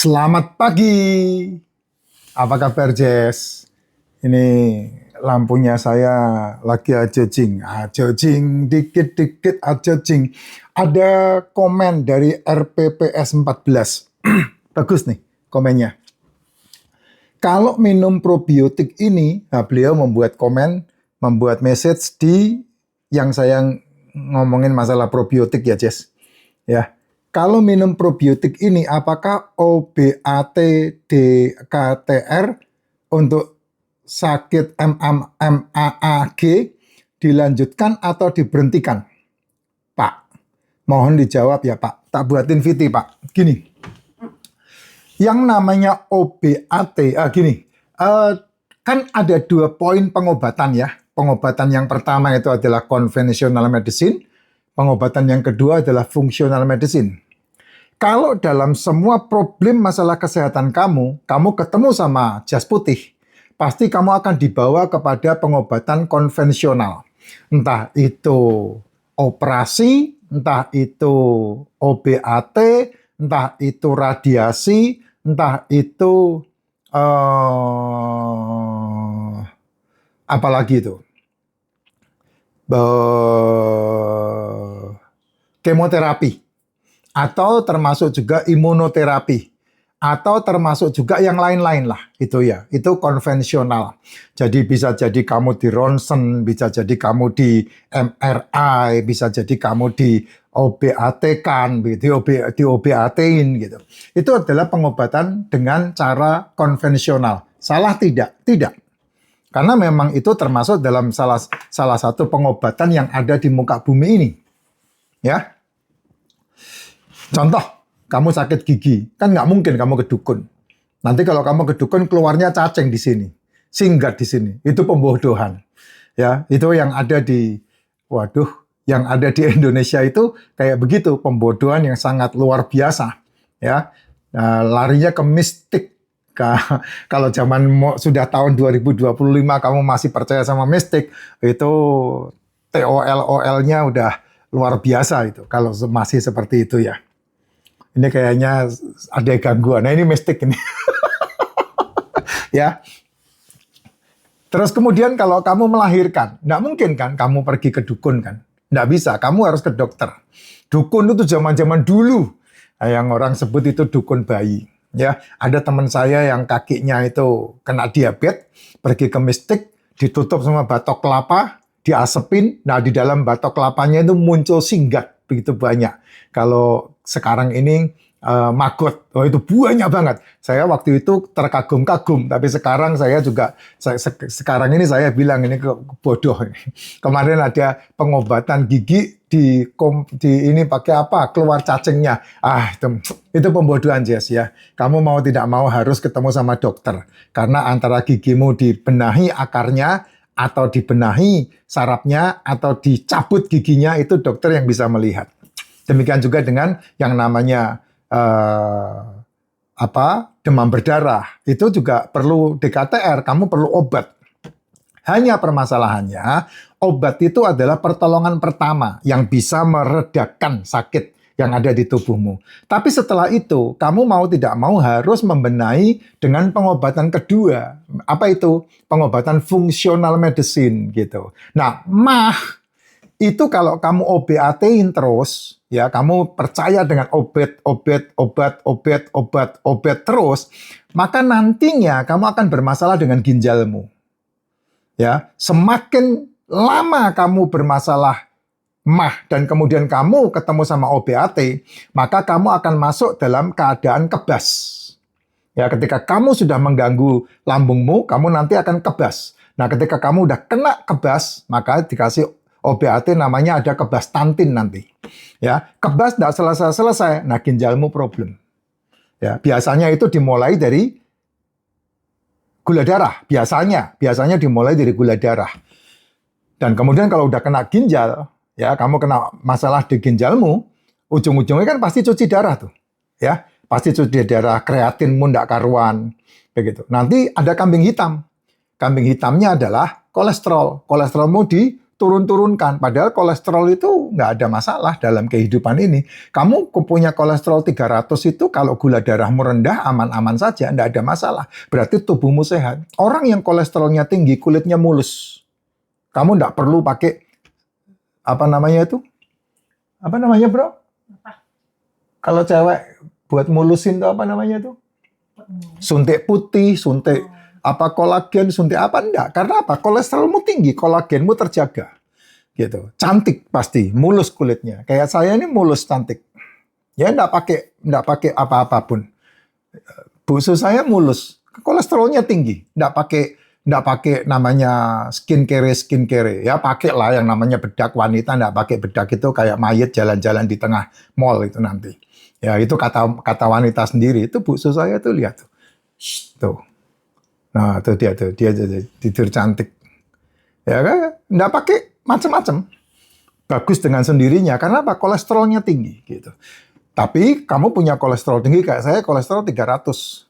Selamat pagi. Apa kabar, Jess? Ini lampunya saya lagi ajojing dikit-dikit ajojing. Ada komen dari RPPS 14. Bagus nih komennya. Kalau minum probiotik ini, nah beliau membuat komen, membuat message di yang saya ngomongin masalah probiotik ya, Jess. Ya. Kalau minum probiotik ini, apakah OBAT DKTR untuk sakit MAAG dilanjutkan atau diberhentikan? Pak, mohon dijawab ya Pak. Tak buatin VT Pak. Gini, yang namanya OBAT, kan ada 2 poin pengobatan ya. Pengobatan yang pertama itu adalah conventional medicine. Pengobatan yang kedua adalah functional medicine. Kalau dalam semua problem masalah kesehatan kamu ketemu sama jas putih, pasti kamu akan dibawa kepada pengobatan konvensional. Entah itu operasi, entah itu OBAT, entah itu radiasi, entah itu apalagi itu. Kemoterapi. Atau termasuk juga imunoterapi, atau termasuk juga yang lain-lain lah, itu ya, itu konvensional. Jadi bisa jadi kamu di ronsen, bisa jadi kamu di MRI, bisa jadi kamu di OBAT-kan, di OBAT-in gitu. Itu adalah pengobatan dengan cara konvensional. Salah tidak? Tidak. Karena memang itu termasuk dalam salah satu pengobatan yang ada di muka bumi ini. Ya. Contoh, kamu sakit gigi, kan nggak mungkin kamu ke dukun. Nanti kalau kamu ke dukun, keluarnya cacing di sini, singgat di sini. Itu pembodohan. Ya, itu yang ada di, yang ada di Indonesia itu kayak begitu, pembodohan yang sangat luar biasa. Ya, larinya ke mistik. Kalau zaman sudah tahun 2025 kamu masih percaya sama mistik, itu TOL-OL-nya udah luar biasa itu. Kalau masih seperti itu ya. Ini kayaknya ada gangguan. Nah ini mistik ini. Ya. Terus kemudian kalau kamu melahirkan, nggak mungkin kan kamu pergi ke dukun kan? Nggak bisa, kamu harus ke dokter. Dukun itu zaman-zaman dulu. Nah, yang orang sebut itu dukun bayi. Ya, ada teman saya yang kakinya itu kena diabetes, pergi ke mistik, ditutup sama batok kelapa, diasepin. Nah di dalam batok kelapanya itu muncul singgat begitu banyak. Kalau sekarang ini maggot, itu banyak banget. Saya waktu itu terkagum-kagum, tapi sekarang saya juga sekarang ini saya bilang ini bodoh. Kemarin ada pengobatan gigi di ini pakai apa? Keluar cacingnya. Itu pembodohan Jess ya. Kamu mau tidak mau harus ketemu sama dokter karena antara gigimu dibenahi akarnya atau dibenahi sarafnya atau dicabut giginya itu dokter yang bisa melihat. Demikian juga dengan yang namanya demam berdarah. Itu juga perlu DKTR, kamu perlu obat. Hanya permasalahannya, obat itu adalah pertolongan pertama yang bisa meredakan sakit yang ada di tubuhmu. Tapi setelah itu, kamu mau tidak mau harus membenahi dengan pengobatan kedua. Apa itu? Pengobatan functional medicine gitu. Nah, itu kalau kamu OBAT-in terus, ya kamu percaya dengan obat terus, maka nantinya kamu akan bermasalah dengan ginjalmu. Ya, semakin lama kamu bermasalah dan kemudian kamu ketemu sama OBAT, maka kamu akan masuk dalam keadaan kebas. Ya, ketika kamu sudah mengganggu lambungmu, kamu nanti akan kebas. Nah, ketika kamu udah kena kebas, maka dikasih OBAT namanya ada kebas stantin nanti. Ya, kebas tidak selesai-selesai, nah ginjalmu problem. Ya, biasanya itu dimulai dari gula darah, biasanya dimulai dari gula darah. Dan kemudian kalau udah kena ginjal, ya kamu kena masalah di ginjalmu, ujung-ujungnya kan pasti cuci darah tuh. Ya, pasti cuci darah, kreatinmu ndak karuan, begitu. Nanti ada kambing hitam. Kambing hitamnya adalah kolesterol. Kolesterolmu turun-turunkan. Padahal kolesterol itu nggak ada masalah dalam kehidupan ini. Kamu punya kolesterol 300 itu kalau gula darahmu rendah, aman-aman saja, nggak ada masalah. Berarti tubuhmu sehat. Orang yang kolesterolnya tinggi, kulitnya mulus. Kamu nggak perlu pakai, apa namanya itu? Apa namanya, bro? Kalau cewek buat mulusin itu apa namanya itu? Suntik putih, suntik apa kolagen, suntik apa enggak? Karena apa? Kolesterolmu tinggi, kolagenmu terjaga. Gitu. Cantik pasti, mulus kulitnya. Kayak saya ini mulus cantik. Ya enggak pakai apa-apapun. Busu saya mulus, kolesterolnya tinggi. Enggak pakai namanya skincare. Ya pakailah yang namanya bedak wanita, enggak pakai bedak itu kayak mayat jalan-jalan di tengah mall itu nanti. Ya itu kata wanita sendiri. Itu busu saya tuh lihat tuh. Tuh. Nah, itu dia tidur cantik. Ya kan? Nggak pakai macam-macam. Bagus dengan sendirinya. Karena apa? Kolesterolnya tinggi. Gitu. Tapi kamu punya kolesterol tinggi, kayak saya kolesterol 300.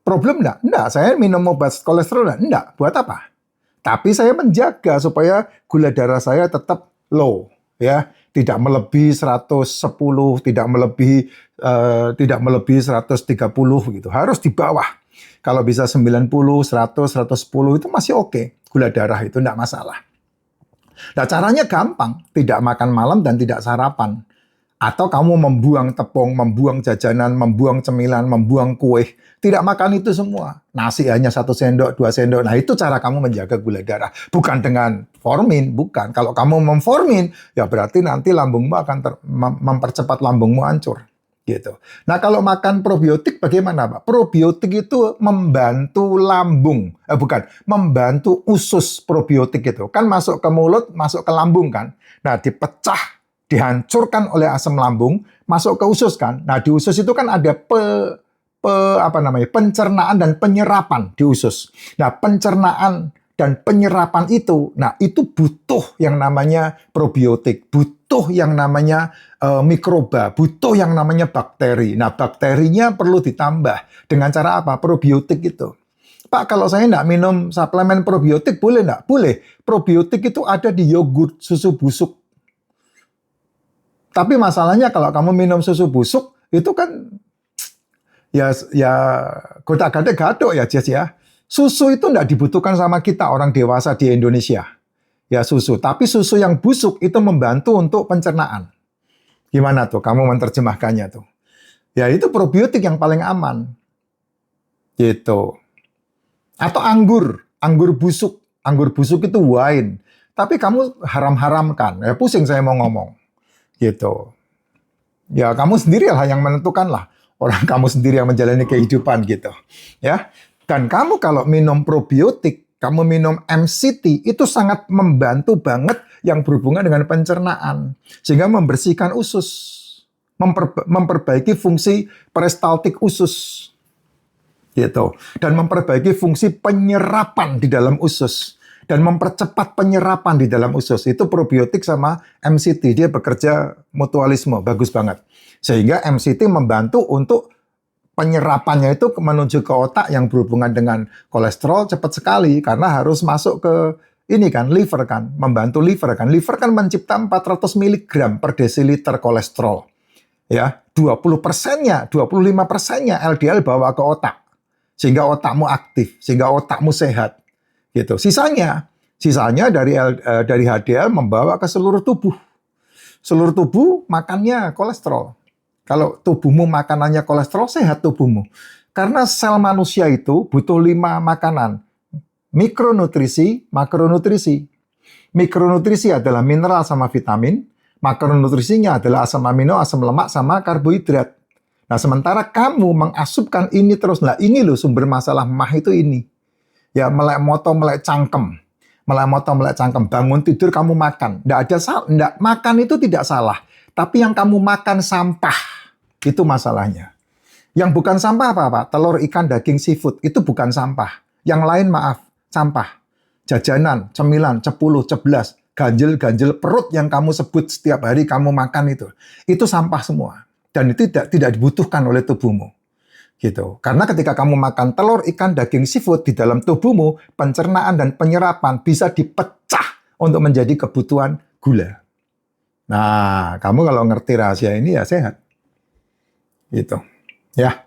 Problem nggak? Nggak. Saya minum obat kolesterol nggak. Buat apa? Tapi saya menjaga supaya gula darah saya tetap low. Ya, tidak melebihi 110, tidak melebihi 130 gitu. Harus di bawah. Kalau bisa 90, 100, 110 itu masih oke. Gula darah itu enggak masalah. Nah, caranya gampang. Tidak makan malam dan tidak sarapan. Atau kamu membuang tepung, membuang jajanan, membuang cemilan, membuang kue. Tidak makan itu semua. Nasi hanya 1 sendok, 2 sendok. Nah, itu cara kamu menjaga gula darah. Bukan dengan formin, bukan. Kalau kamu memformin, ya berarti nanti lambungmu akan mempercepat lambungmu hancur. Gitu. Nah, kalau makan probiotik bagaimana, Pak? Probiotik itu membantu lambung, membantu usus probiotik itu. Kan masuk ke mulut, masuk ke lambung kan. Nah, dipecah, dihancurkan oleh asam lambung, masuk ke usus kan. Nah, di usus itu kan ada pencernaan dan penyerapan di usus. Nah, pencernaan dan penyerapan itu, nah itu butuh yang namanya probiotik, butuh yang namanya mikroba, butuh yang namanya bakteri. Nah, bakterinya perlu ditambah dengan cara apa? Probiotik itu. Pak, kalau saya nggak minum suplemen probiotik, boleh nggak? Boleh. Probiotik itu ada di yogurt, susu busuk. Tapi masalahnya kalau kamu minum susu busuk, itu kan ya goda-gada gadok ya, Jess ya. Susu itu nggak dibutuhkan sama kita orang dewasa di Indonesia. Ya susu. Tapi susu yang busuk itu membantu untuk pencernaan. Gimana tuh kamu menerjemahkannya tuh? Ya itu probiotik yang paling aman. Gitu. Atau anggur busuk. Anggur busuk itu wine. Tapi kamu haram-haramkan. Ya pusing saya mau ngomong. Gitu. Ya kamu sendiri lah yang menentukan lah. Orang kamu sendiri yang menjalani kehidupan gitu. Ya. Dan kamu kalau minum probiotik, kamu minum MCT, itu sangat membantu banget yang berhubungan dengan pencernaan. Sehingga membersihkan usus. Memperbaiki fungsi peristaltik usus. Gitu. Dan memperbaiki fungsi penyerapan di dalam usus. Dan mempercepat penyerapan di dalam usus. Itu probiotik sama MCT. Dia bekerja mutualisme. Bagus banget. Sehingga MCT membantu untuk penyerapannya itu menuju ke otak yang berhubungan dengan kolesterol cepat sekali. Karena harus masuk ke ini kan, liver kan. Membantu liver kan. Liver kan mencipta 400 mg per desiliter kolesterol. Ya, 20%-nya, 25%-nya LDL bawa ke otak. Sehingga otakmu aktif, sehingga otakmu sehat. Gitu. Sisanya dari HDL membawa ke seluruh tubuh. Seluruh tubuh makannya kolesterol. Kalau tubuhmu makanannya kolesterol, sehat tubuhmu. Karena sel manusia itu butuh 5 makanan. Mikronutrisi, makronutrisi. Mikronutrisi adalah mineral sama vitamin. Makronutrisinya adalah asam amino, asam lemak, sama karbohidrat. Nah, sementara kamu mengasupkan ini terus. Nah, ini loh sumber masalah mah itu ini. Ya, melek moto, melek cangkem. Melek moto, melek cangkem. Bangun tidur kamu makan. Makan itu tidak salah. Tapi yang kamu makan sampah. Itu masalahnya. Yang bukan sampah apa, Pak? Telur, ikan, daging, seafood. Itu bukan sampah. Yang lain maaf, sampah. Jajanan, cemilan, cepuluh, ceblas, ganjel-ganjel perut yang kamu sebut setiap hari kamu makan itu. Itu sampah semua. Dan itu tidak dibutuhkan oleh tubuhmu. Gitu. Karena ketika kamu makan telur, ikan, daging, seafood di dalam tubuhmu, pencernaan dan penyerapan bisa dipecah untuk menjadi kebutuhan gula. Nah, kamu kalau ngerti rahasia ini ya sehat. Gitu. Ya.